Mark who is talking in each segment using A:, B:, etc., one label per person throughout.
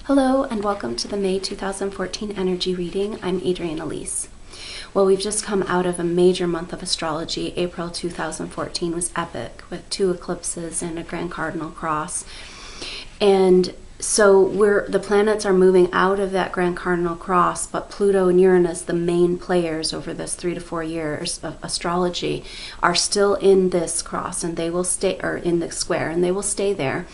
A: Hello and welcome to the May 2014 energy reading. I'm Adrienne Elise. Well, we've just come out of a major month of astrology. April 2014 was epic with 2 eclipses and a grand cardinal cross. And so the planets are moving out of that grand cardinal cross, but Pluto and Uranus, the main players over this 3 to 4 years of astrology, are still in this cross, and they will stay, or in the square, and they will stay there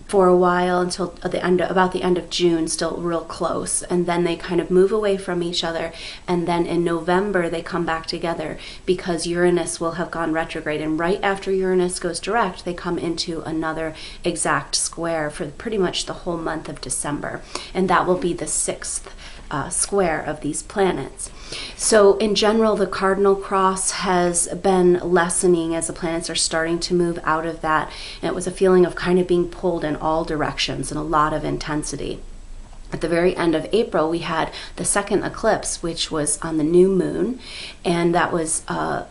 A: for a while until about the end of June, still real close, and then they kind of move away from each other, and then in November they come back together because Uranus will have gone retrograde, and right after Uranus goes direct they come into another exact square for pretty much the whole month of December, and that will be the 6th square of these planets. So in general, the cardinal cross has been lessening as the planets are starting to move out of that, and it was a feeling of kind of being pulled in all directions and a lot of intensity. At the very end of April, we had the 2nd eclipse, which was on the new moon, and that was a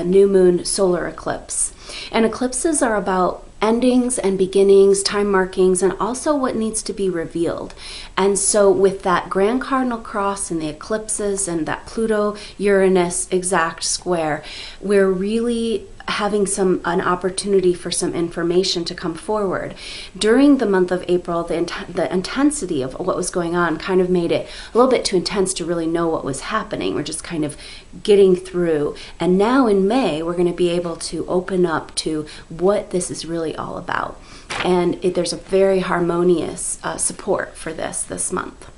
A: new moon solar eclipse. And eclipses are about endings and beginnings, time markings, and also what needs to be revealed. And so with that grand cardinal cross and the eclipses and that Pluto-Uranus exact square, we're really having an opportunity for some information to come forward. During the month of April, the intensity of what was going on kind of made it a little bit too intense to really know what was happening. We're just kind of getting through. And now in May, we're going to be able to open up to what this is really all about. And there's a very harmonious support for this month.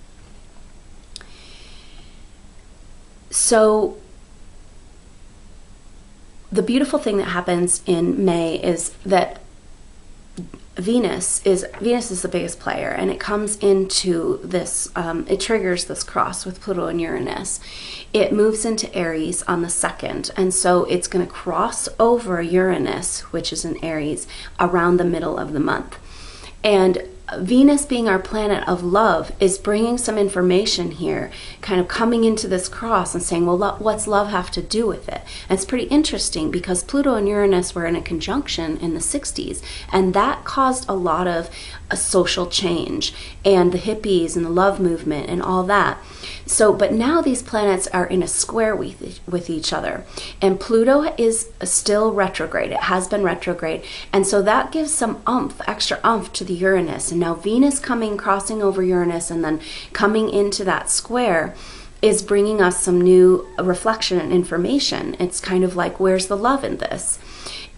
A: So the beautiful thing that happens in May is that Venus is the biggest player, and it comes into this, it triggers this cross with Pluto and Uranus. It moves into Aries on the 2nd, and so it's going to cross over Uranus, which is in Aries, around the middle of the month. And Venus, being our planet of love, is bringing some information here, kind of coming into this cross and saying, well, what's love have to do with it? And it's pretty interesting because Pluto and Uranus were in a conjunction in the 60s, and that caused a lot of social change and the hippies and the love movement and all that. So, but now these planets are in a square with each other, and Pluto is still retrograde. It has been retrograde, and so that gives some extra oomph to the Uranus. And now Venus crossing over Uranus and then coming into that square is bringing us some new reflection and information. It's kind of like, where's the love in this?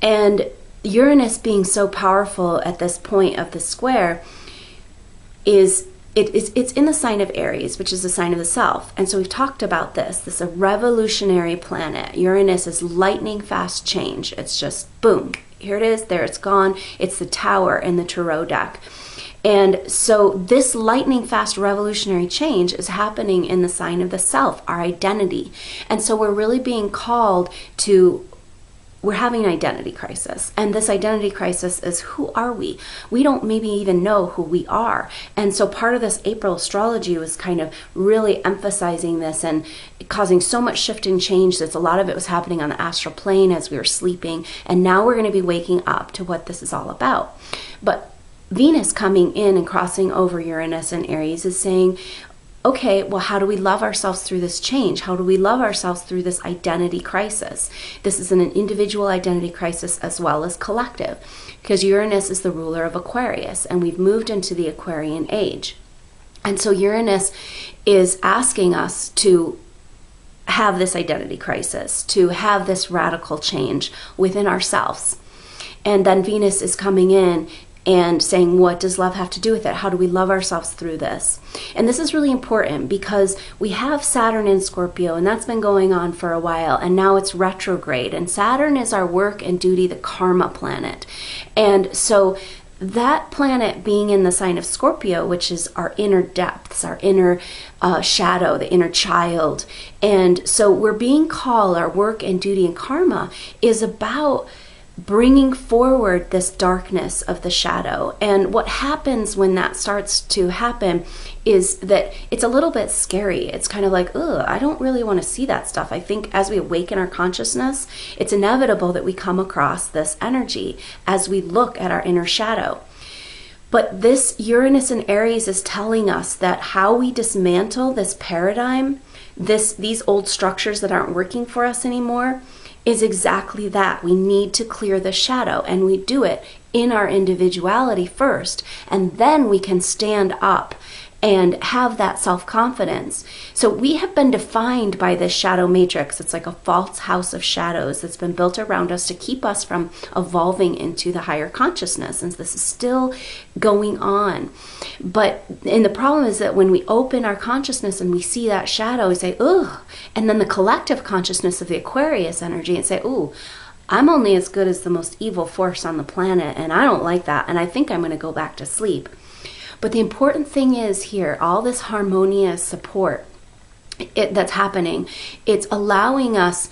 A: And Uranus being so powerful at this point of the square it's in the sign of Aries, which is the sign of the self. And so we've talked about this. This is a revolutionary planet. Uranus is lightning fast change. It's just boom, here it is, there it's gone. It's the Tower in the Tarot deck. And so this lightning fast revolutionary change is happening in the sign of the self, our identity. And so we're really being called to, we're having an identity crisis. And this identity crisis is, who are we? We don't maybe even know who we are. And so part of this April astrology was kind of really emphasizing this and causing so much shift and change that a lot of it was happening on the astral plane as we were sleeping. And now we're going to be waking up to what this is all about. But Venus coming in and crossing over Uranus and Aries is saying, okay, well, how do we love ourselves through this change? How do we love ourselves through this identity crisis? This is an individual identity crisis as well as collective, because Uranus is the ruler of Aquarius, and we've moved into the Aquarian age. And so Uranus is asking us to have this identity crisis, to have this radical change within ourselves. And then Venus is coming in and saying, what does love have to do with it? How do we love ourselves through this? And this is really important because we have Saturn in Scorpio, and that's been going on for a while, and now it's retrograde. And Saturn is our work and duty, the karma planet. And so that planet being in the sign of Scorpio, which is our inner depths, our inner shadow, the inner child. And so we're being called, our work and duty and karma is about bringing forward this darkness of the shadow. And what happens when that starts to happen is that it's a little bit scary. It's kind of like, ugh, I don't really want to see that stuff. I think as we awaken our consciousness, it's inevitable that we come across this energy as we look at our inner shadow. But this Uranus and Aries is telling us that how we dismantle this paradigm, these old structures that aren't working for us anymore, is exactly that. We need to clear the shadow, and we do it in our individuality first, and then we can stand up and have that self-confidence. So we have been defined by this shadow matrix. It's like a false house of shadows that's been built around us to keep us from evolving into the higher consciousness. And this is still going on. And the problem is that when we open our consciousness and we see that shadow, we say, ugh. And then the collective consciousness of the Aquarius energy and say, ooh, I'm only as good as the most evil force on the planet, and I don't like that, and I think I'm going to go back to sleep. But the important thing is here, all this harmonious support that's happening, it's allowing us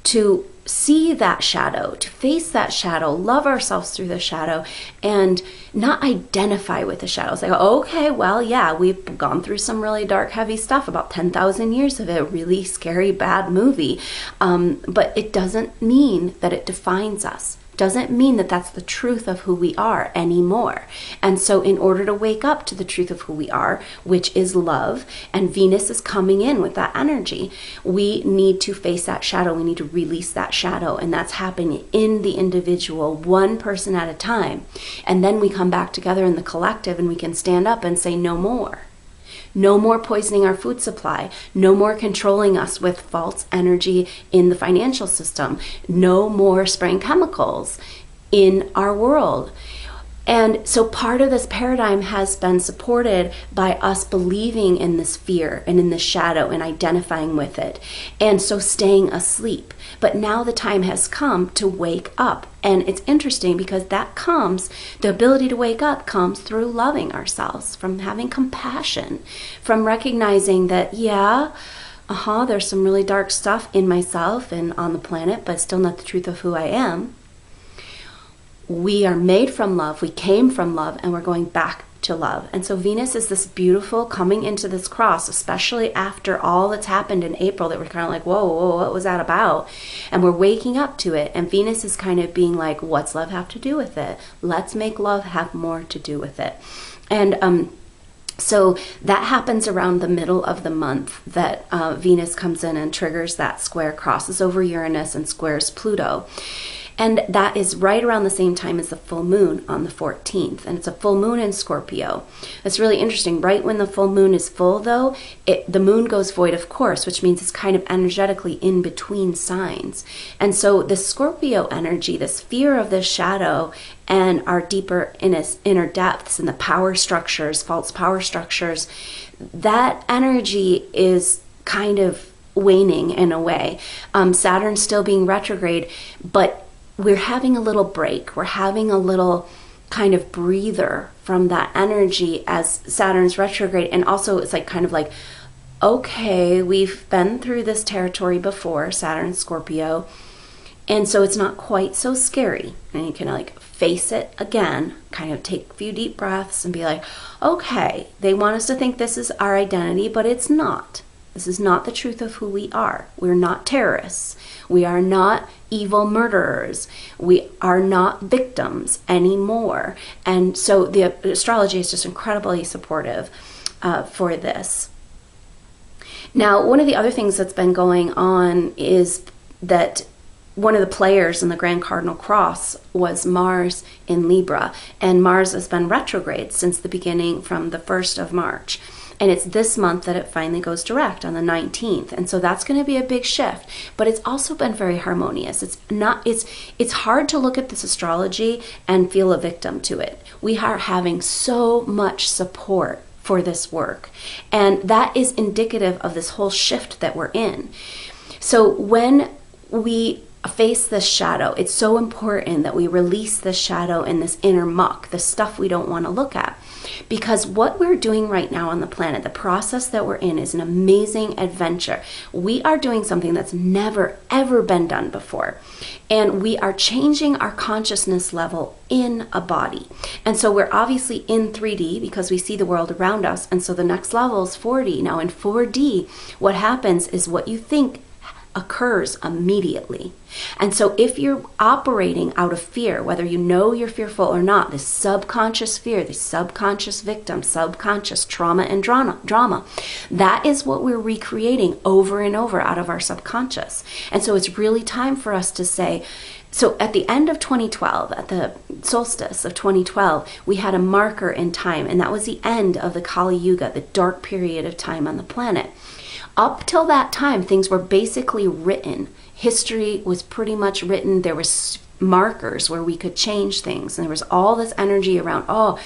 A: to see that shadow, to face that shadow, love ourselves through the shadow, and not identify with the shadows. Like, okay, well, yeah, we've gone through some really dark, heavy stuff, about 10,000 years of it, really scary, bad movie. But it doesn't mean that it defines us. Doesn't mean that that's the truth of who we are anymore. And so in order to wake up to the truth of who we are, which is love, and Venus is coming in with that energy, we need to face that shadow. We need to release that shadow. And that's happening in the individual, one person at a time. And then we come back together in the collective and we can stand up and say no more. No more poisoning our food supply. No more controlling us with false energy in the financial system. No more spraying chemicals in our world. And so part of this paradigm has been supported by us believing in this fear and in the shadow and identifying with it. And so staying asleep. But now the time has come to wake up. And it's interesting because the ability to wake up comes through loving ourselves, from having compassion, from recognizing that, there's some really dark stuff in myself and on the planet, but still not the truth of who I am. We are made from love, we came from love, and we're going back to love. And so Venus is this beautiful coming into this cross, especially after all that's happened in April, that we're kind of like, whoa, what was that about? And we're waking up to it. And Venus is kind of being like, what's love have to do with it? Let's make love have more to do with it. And so that happens around the middle of the month that Venus comes in and triggers that square, crosses over Uranus and squares Pluto. And that is right around the same time as the full moon on the 14th. And it's a full moon in Scorpio. It's really interesting. Right when the full moon is full, though, the moon goes void of course, which means it's kind of energetically in between signs. And so the Scorpio energy, this fear of the shadow and our deeper inner depths and the power structures, false power structures, that energy is kind of waning in a way. Saturn's still being retrograde, but we're having a little break. We're having a little kind of breather from that energy as Saturn's retrograde. And also it's like kind of like, okay, we've been through this territory before, Saturn, Scorpio. And so it's not quite so scary. And you can like face it again, kind of take a few deep breaths and be like, okay, they want us to think this is our identity, but it's not. This is not the truth of who we are. We're not terrorists. We are not evil murderers. We are not victims anymore. And so the astrology is just incredibly supportive for this. Now, one of the other things that's been going on is that one of the players in the Grand Cardinal Cross was Mars in Libra. And Mars has been retrograde since the beginning, from the 1st of March. And it's this month that it finally goes direct on the 19th. And so that's going to be a big shift. But it's also been very harmonious. It's hard to look at this astrology and feel a victim to it. We are having so much support for this work. And that is indicative of this whole shift that we're in. So when we face this shadow, it's so important that we release the shadow and this inner muck, the stuff we don't want to look at. Because what we're doing right now on the planet, the process that we're in, is an amazing adventure. We are doing something that's never, ever been done before. And we are changing our consciousness level in a body. And so we're obviously in 3D because we see the world around us. And so the next level is 4D. Now in 4D, what happens is what you think occurs immediately. And so if you're operating out of fear, whether you know you're fearful or not, this subconscious fear, the subconscious victim, subconscious trauma and drama, that is what we're recreating over and over out of our subconscious. And so it's really time for us to say, so at the end of 2012, at the solstice of 2012, we had a marker in time, and that was the end of the Kali Yuga, the dark period of time on the planet. Up till that time, things were basically written. History was pretty much written. There was markers where we could change things, and there was all this energy around, oh,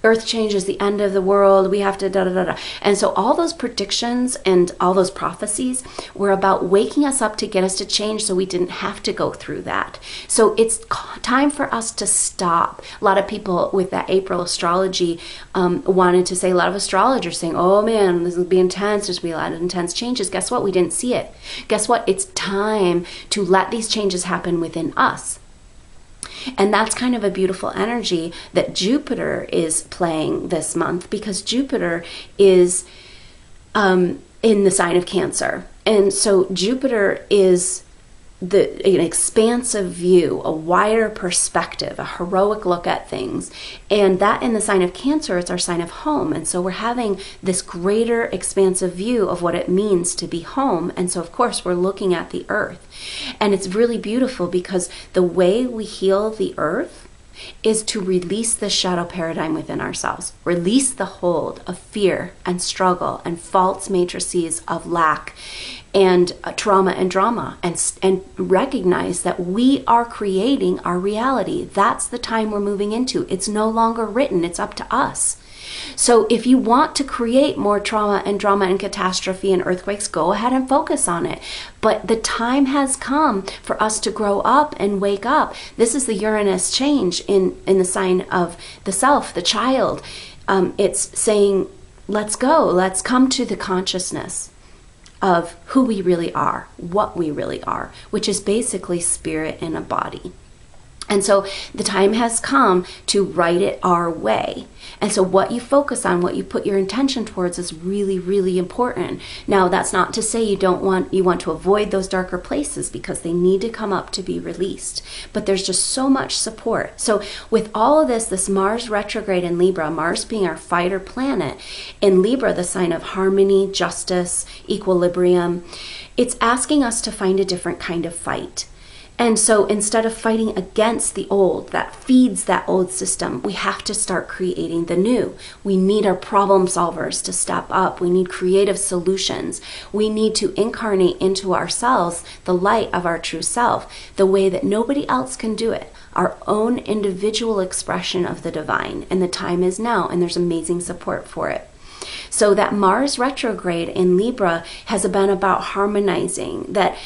A: earth changes, the end of the world, we have to da da da da. And so all those predictions and all those prophecies were about waking us up to get us to change so we didn't have to go through that. So it's time for us to stop. A lot of people with that April astrology wanted to say, a lot of astrologers saying, oh man, this will be intense, there's going to be a lot of intense changes. Guess what? We didn't see it. Guess what? It's time to let these changes happen within us. And that's kind of a beautiful energy that Jupiter is playing this month, because Jupiter is in the sign of Cancer. And so Jupiter is an expansive view, a wider perspective, a heroic look at things. And that in the sign of Cancer, it's our sign of home. And so we're having this greater expansive view of what it means to be home. And so of course we're looking at the earth. And it's really beautiful, because the way we heal the earth is to release the shadow paradigm within ourselves, release the hold of fear and struggle and false matrices of lack and trauma and drama, and recognize that we are creating our reality. That's the time we're moving into. It's no longer written, it's up to us. So if you want to create more trauma and drama and catastrophe and earthquakes, go ahead and focus on it. But the time has come for us to grow up and wake up. This is the Uranus change in the sign of the self, the child. It's saying, let's go, let's come to the consciousness of who we really are, what we really are, which is basically spirit in a body. And so the time has come to write it our way. And so what you focus on, what you put your intention towards, is really, really important. Now, that's not to say you want to avoid those darker places, because they need to come up to be released. But there's just so much support. So with all of this Mars retrograde in Libra, Mars being our fighter planet, in Libra, the sign of harmony, justice, equilibrium, it's asking us to find a different kind of fight. And so instead of fighting against the old that feeds that old system, we have to start creating the new. We need our problem solvers to step up. We need creative solutions. We need to incarnate into ourselves the light of our true self, the way that nobody else can do it, our own individual expression of the divine. And the time is now, and there's amazing support for it. So that Mars retrograde in Libra has been about harmonizing that.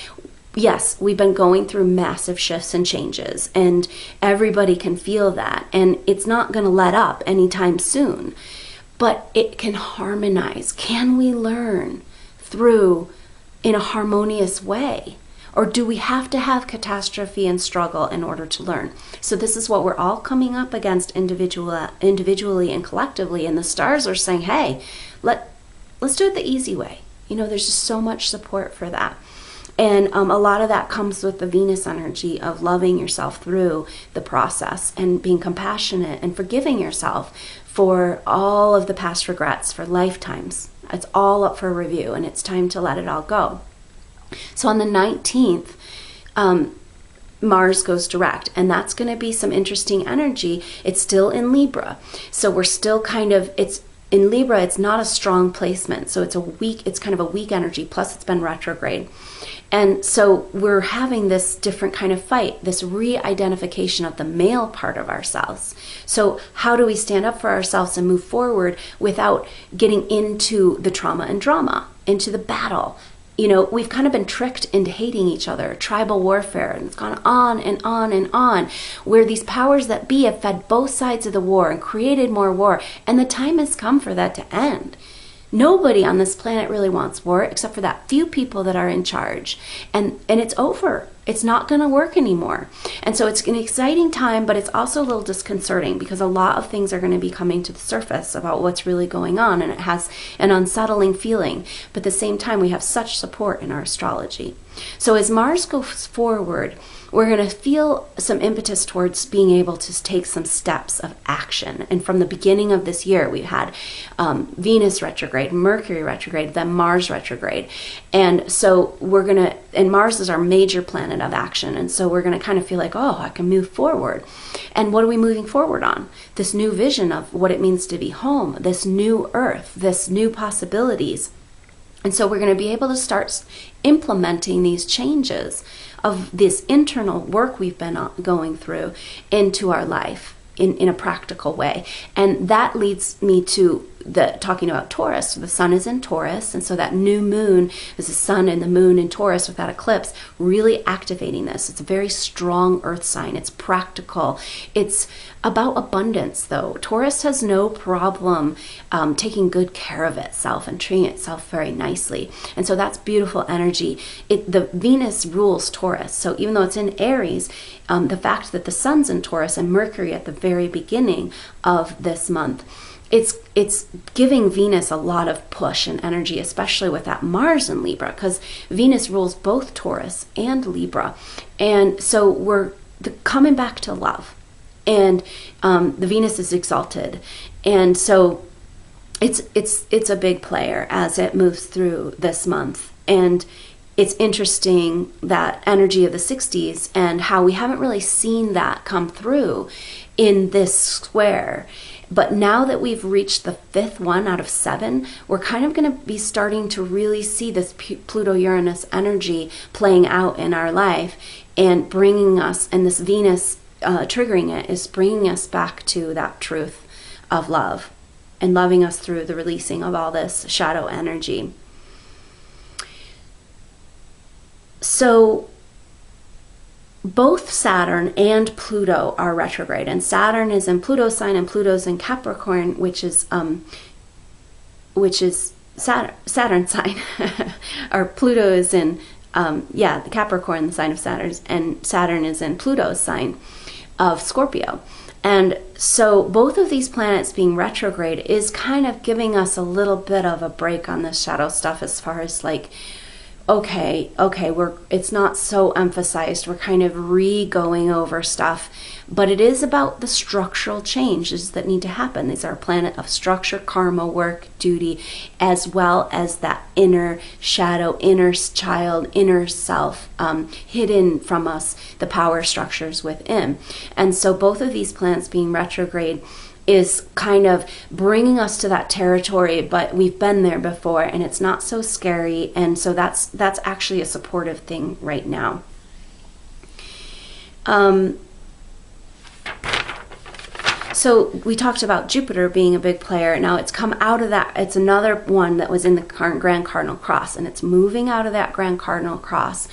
A: Yes, we've been going through massive shifts and changes, and everybody can feel that, and it's not going to let up anytime soon, but it can harmonize. Can we learn through in a harmonious way? Or do we have to have catastrophe and struggle in order to learn? So this is what we're all coming up against individually and collectively, and the stars are saying, hey, let's do it the easy way. You know, there's just so much support for that. And a lot of that comes with the Venus energy of loving yourself through the process and being compassionate and forgiving yourself for all of the past regrets for lifetimes. It's all up for review, and it's time to let it all go. So on the 19th, Mars goes direct, and that's going to be some interesting energy. It's still in Libra. So we're still it's in Libra, it's not a strong placement. So it's kind of a weak energy, plus it's been retrograde. And so we're having this different kind of fight, this re-identification of the male part of ourselves. So how do we stand up for ourselves and move forward without getting into the trauma and drama, into the battle? You know, we've kind of been tricked into hating each other, tribal warfare, and it's gone on and on and on, where these powers that be have fed both sides of the war and created more war, and the time has come for that to end. Nobody on this planet really wants war, except for that few people that are in charge. And it's over. It's not going to work anymore. And so it's an exciting time, but it's also a little disconcerting, because a lot of things are going to be coming to the surface about what's really going on, and it has an unsettling feeling. But at the same time, we have such support in our astrology. So as Mars goes forward, we're going to feel some impetus towards being able to take some steps of action. And from the beginning of this year, we've had Venus retrograde, Mercury retrograde, then Mars retrograde. And so and Mars is our major planet of action. And so we're going to kind of feel like, oh, I can move forward. And what are we moving forward on? This new vision of what it means to be home, this new earth, this new possibilities. And so we're going to be able to start implementing these changes of this internal work we've been going through into our life in a practical way. And that leads me to talking about Taurus. The sun is in Taurus, and so that new moon is the sun and the moon in Taurus with that eclipse really activating this. It's a very strong earth sign. It's practical. It's about abundance, though. Taurus has no problem taking good care of itself and treating itself very nicely. And so that's beautiful energy. The Venus rules Taurus. So even though it's in Aries, the fact that the sun's in Taurus and Mercury at the very beginning of this month, it's giving Venus a lot of push and energy, especially with that Mars in Libra, because Venus rules both Taurus and Libra. And so we're coming back to love. And the Venus is exalted. And so it's a big player as it moves through this month. And it's interesting, that energy of the 60s and how we haven't really seen that come through in this square. But now that we've reached the 5th one out of 7, we're kind of going to be starting to really see this Pluto-Uranus energy playing out in our life and bringing us, and this Venus triggering it is bringing us back to that truth of love and loving us through the releasing of all this shadow energy. So both Saturn and Pluto are retrograde, and Saturn is in Pluto's sign and Pluto's in Capricorn, which is Saturn's sign. Or Pluto is in the Capricorn, the sign of Saturn, and Saturn is in Pluto's sign of Scorpio. And so both of these planets being retrograde is kind of giving us a little bit of a break on this shadow stuff, as far as like, okay, it's not so emphasized. We're kind of going over stuff, but it is about the structural changes that need to happen. These are a planet of structure, karma, work, duty, as well as that inner shadow, inner child, inner self, hidden from us, the power structures within. And so both of these planets being retrograde is kind of bringing us to that territory, but we've been there before and it's not so scary. And so that's actually a supportive thing right now. So we talked about Jupiter being a big player. Now it's come out of that. It's another one that was in the Grand Cardinal Cross, and it's moving out of that Grand Cardinal Cross.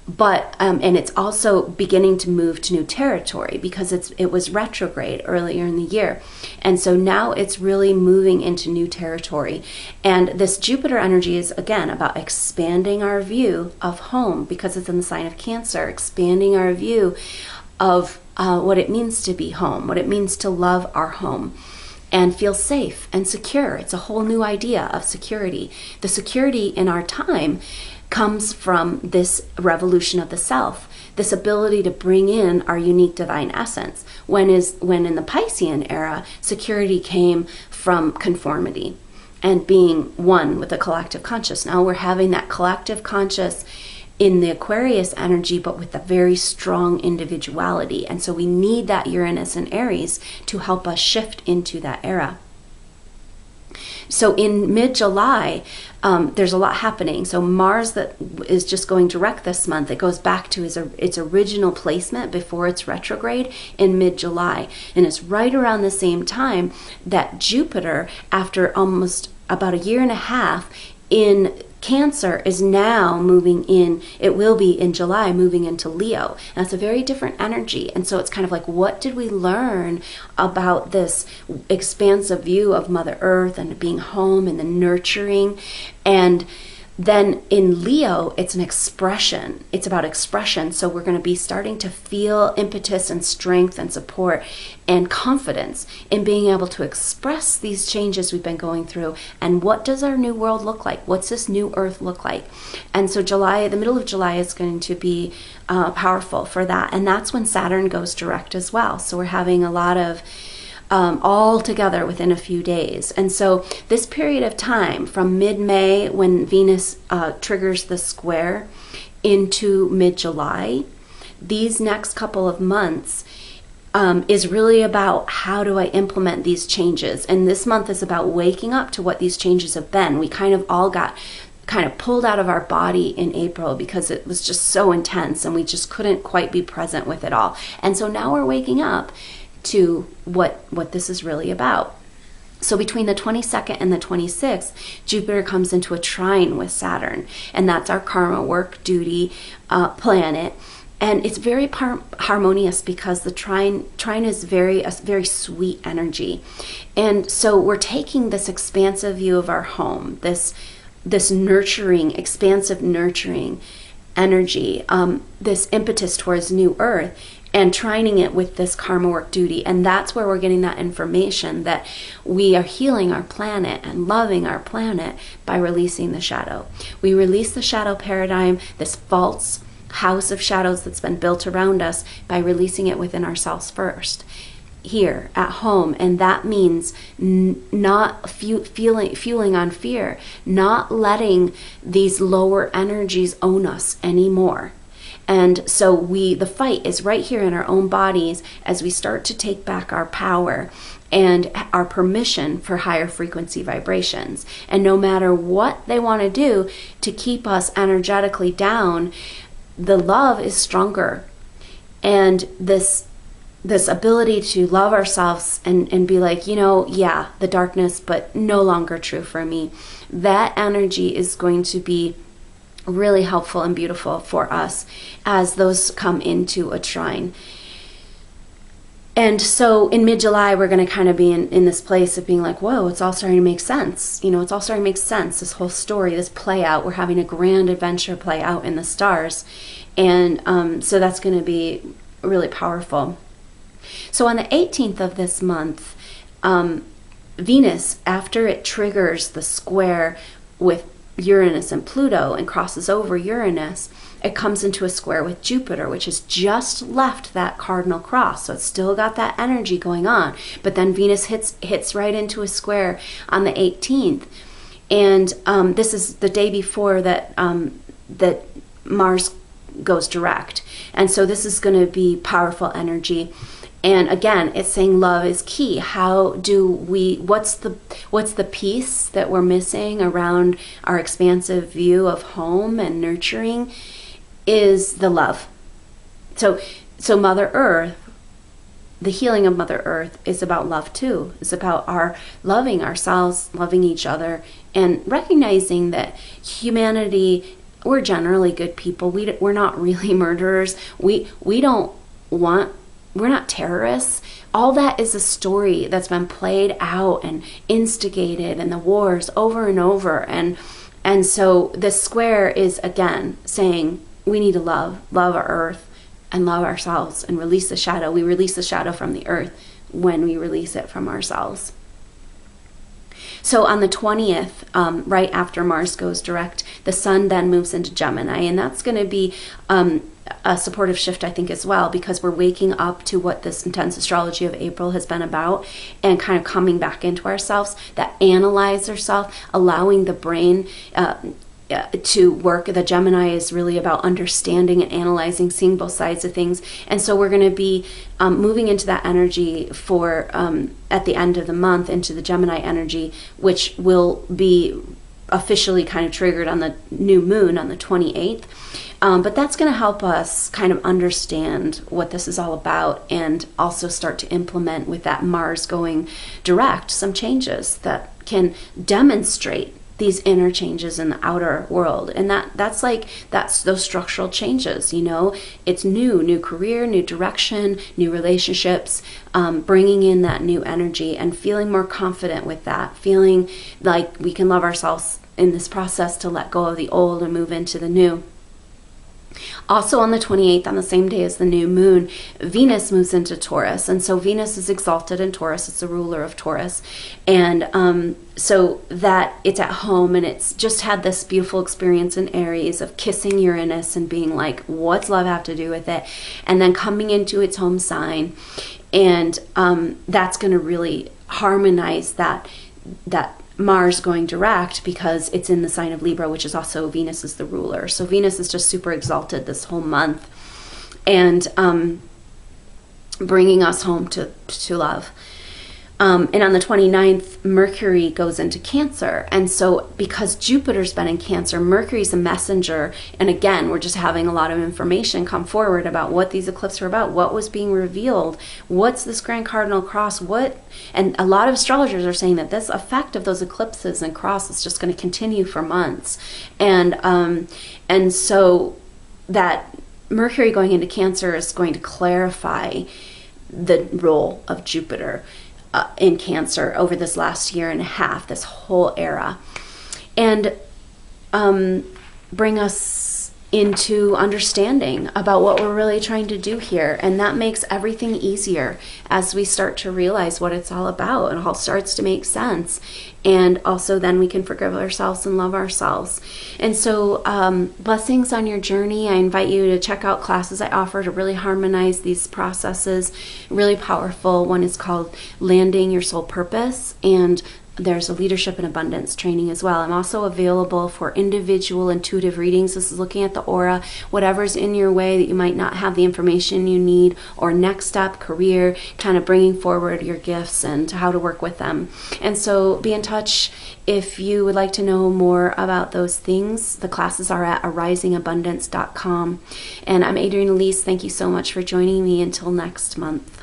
A: But and it's also beginning to move to new territory, because it was retrograde earlier in the year, and so now it's really moving into new territory. And this Jupiter energy is again about expanding our view of home, because it's in the sign of Cancer, expanding our view of what it means to be home, what it means to love our home and feel safe and secure. It's a whole new idea of security. The security in our time comes from this revolution of the self, this ability to bring in our unique divine essence. When in the Piscean era, security came from conformity and being one with the collective conscious. Now we're having that collective conscious in the Aquarius energy, but with a very strong individuality. And so we need that Uranus and Aries to help us shift into that era. So in mid-July, there's a lot happening. So Mars, that is just going direct this month, it goes back to its original placement before its retrograde in mid-July. And it's right around the same time that Jupiter, after almost about a year and a half in Cancer, is now moving in, it will be in July, moving into Leo. And that's a very different energy. And so it's kind of like, what did we learn about this expansive view of Mother Earth and being home and the nurturing? And Then in Leo, it's an expression. It's about expression. So we're going to be starting to feel impetus and strength and support and confidence in being able to express these changes we've been going through. And what does our new world look like? What's this new earth look like? And so July, the middle of July is going to be powerful for that. And that's when Saturn goes direct as well. So we're having a lot of all together within a few days. And so this period of time from mid-May, when Venus triggers the square, into mid-July, these next couple of months is really about how do I implement these changes. And this month is about waking up to what these changes have been. We kind of all got kind of pulled out of our body in April because it was just so intense and we just couldn't quite be present with it all. And so now we're waking up to what this is really about. So between the 22nd and the 26th, Jupiter comes into a trine with Saturn, and that's our karma, work, duty planet. And it's very harmonious because the trine is a very sweet energy. And so we're taking this expansive view of our home, this nurturing, expansive nurturing energy, this impetus towards new earth, and trining it with this karma, work, duty. And that's where we're getting that information that we are healing our planet and loving our planet by releasing the shadow. We release the shadow paradigm, this false house of shadows that's been built around us, by releasing it within ourselves first, here at home. And that means not fueling on fear, not letting these lower energies own us anymore. And so the fight is right here in our own bodies as we start to take back our power and our permission for higher frequency vibrations. And no matter what they want to do to keep us energetically down, the love is stronger. And this ability to love ourselves and be like, yeah, the darkness, but no longer true for me. That energy is going to be really helpful and beautiful for us as those come into a trine. And so in mid-July, we're going to kind of be in this place of being like, whoa, it's all starting to make sense. It's all starting to make sense. This whole story, this play out, we're having a grand adventure play out in the stars. And so that's going to be really powerful. So on the 18th of this month, Venus, after it triggers the square with Uranus and Pluto and crosses over Uranus, it comes into a square with Jupiter, which has just left that cardinal cross. So it's still got that energy going on. But then Venus hits right into a square on the 18th. And this is the day before that Mars goes direct. And so this is going to be powerful energy. And again, it's saying love is key. How do what's the piece that we're missing around our expansive view of home and nurturing is the love. So Mother Earth, the healing of Mother Earth is about love too. It's about our loving ourselves, loving each other, and recognizing that humanity, we're generally good people. We're not really murderers. We're not terrorists. All that is a story that's been played out and instigated in the wars over and over. And so this square is, again, saying we need to love our earth and love ourselves and release the shadow. We release the shadow from the earth when we release it from ourselves. So on the 20th, right after Mars goes direct, the sun then moves into Gemini. And that's going to be a supportive shift, I think, as well, because we're waking up to what this intense astrology of April has been about and kind of coming back into ourselves, that analyze ourselves, allowing the brain to work. The Gemini is really about understanding and analyzing, seeing both sides of things. And so we're going to be moving into that energy for at the end of the month, into the Gemini energy, which will be officially kind of triggered on the new moon on the 28th. But that's going to help us kind of understand what this is all about and also start to implement, with that Mars going direct, some changes that can demonstrate these inner changes in the outer world. And that's those structural changes, it's new career, new direction, new relationships, bringing in that new energy and feeling more confident with that, feeling like we can love ourselves in this process to let go of the old and move into the new. Also on the 28th, on the same day as the new moon, Venus moves into Taurus. And so Venus is exalted in Taurus. It's the ruler of Taurus. And so that it's at home, and it's just had this beautiful experience in Aries of kissing Uranus and being like, what's love have to do with it? And then coming into its home sign. And that's going to really harmonize that Mars going direct, because it's in the sign of Libra, which is also Venus is the ruler. So Venus is just super exalted this whole month, and bringing us home to love. And on the 29th, Mercury goes into Cancer. And so because Jupiter's been in Cancer, Mercury's a messenger. And again, we're just having a lot of information come forward about what these eclipses are about, what was being revealed, what's this Grand Cardinal Cross, and a lot of astrologers are saying that this effect of those eclipses and cross is just going to continue for months. And so that Mercury going into Cancer is going to clarify the role of Jupiter in Cancer over this last year and a half, this whole era, and bring us into understanding about what we're really trying to do here. And that makes everything easier as we start to realize what it's all about. It all starts to make sense. And also then we can forgive ourselves and love ourselves. And so blessings on your journey. I invite you to check out classes I offer to really harmonize these processes. Really powerful. One is called Landing Your Soul Purpose, and there's a leadership and abundance training as well. I'm also available for individual intuitive readings. This is looking at the aura, whatever's in your way that you might not have the information you need, or next step, career, kind of bringing forward your gifts and how to work with them. And so be in touch if you would like to know more about those things. The classes are at arisingabundance.com. And I'm Adrienne Elise. Thank you so much for joining me. Until next month.